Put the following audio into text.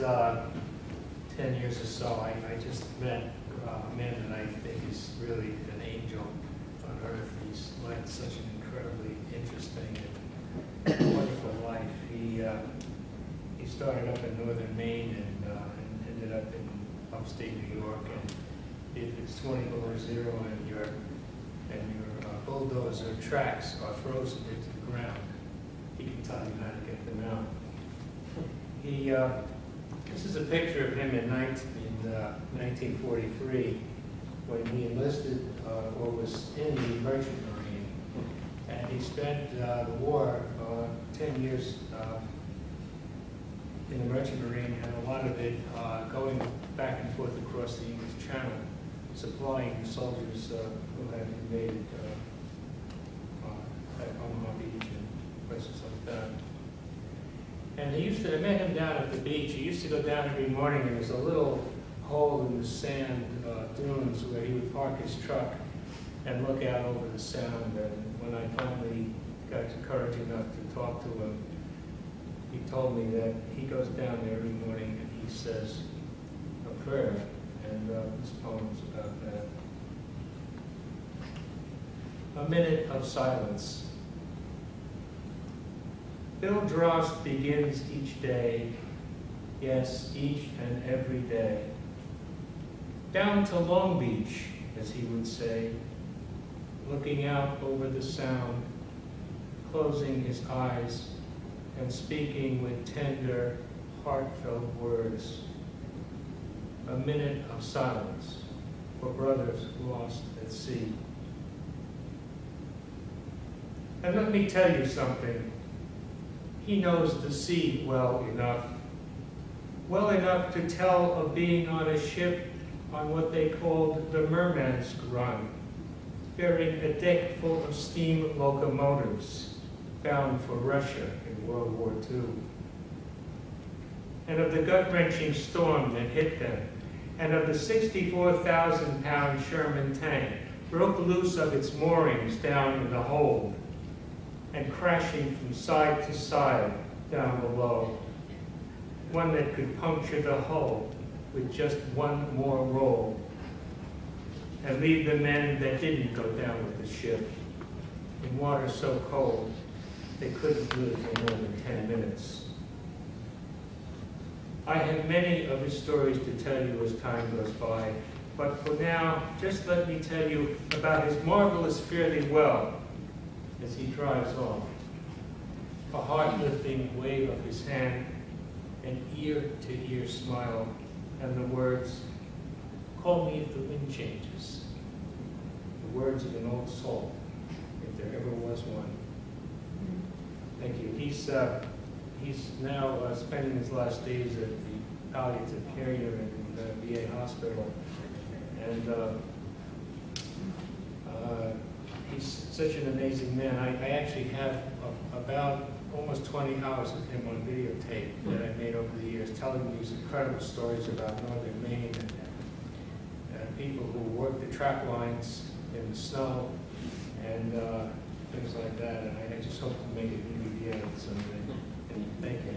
10 years or so, I just met a man that I think is really an angel on earth. He's led such an incredibly interesting and wonderful life. He started up in northern Maine and ended up in upstate New York. And if it's 20 below zero and your bulldozer tracks are frozen into the ground, he can tell you how to get them out. This is a picture of him in 1943 when he enlisted or was in the Merchant Marine. And he spent the war 10 years in the Merchant Marine, and a lot of it going back and forth across the English Channel, supplying soldiers who had invaded at Omaha Beach and places like that. And I met him down at the beach. He used to go down every morning, and there's a little hole in the sand dunes where he would park his truck and look out over the sound. And when I finally got courage enough to talk to him, he told me that he goes down there every morning and he says a prayer, and this poem's about that. A minute of silence. Bill Drost begins each day, yes, each and every day. Down to Long Beach, as he would say, looking out over the sound, closing his eyes, and speaking with tender, heartfelt words. A minute of silence for brothers lost at sea. And let me tell you something. He knows the sea well enough to tell of being on a ship on what they called the Murmansk Run, bearing a deck full of steam locomotives bound for Russia in World War II, and of the gut-wrenching storm that hit them, and of the 64,000-pound Sherman tank broke loose of its moorings down in the hold, and crashing from side to side down below, one that could puncture the hull with just one more roll, and leave the men that didn't go down with the ship in water so cold they couldn't live for more than 10 minutes. I have many of his stories to tell you as time goes by, but for now, just let me tell you about his marvelous fare thee well as he drives off. A heart-lifting wave of his hand, an ear-to-ear smile, and the words, "Call me if the wind changes." The words of an old soul, if there ever was one. Thank you. He's now spending his last days at the palliative care unit in the VA hospital, and he's such an amazing man. I actually have about almost 20 hours of him on videotape that I made over the years, telling these incredible stories about northern Maine and people who work the track lines in the snow and things like that. And I just hope to make it DVD someday. And thank you.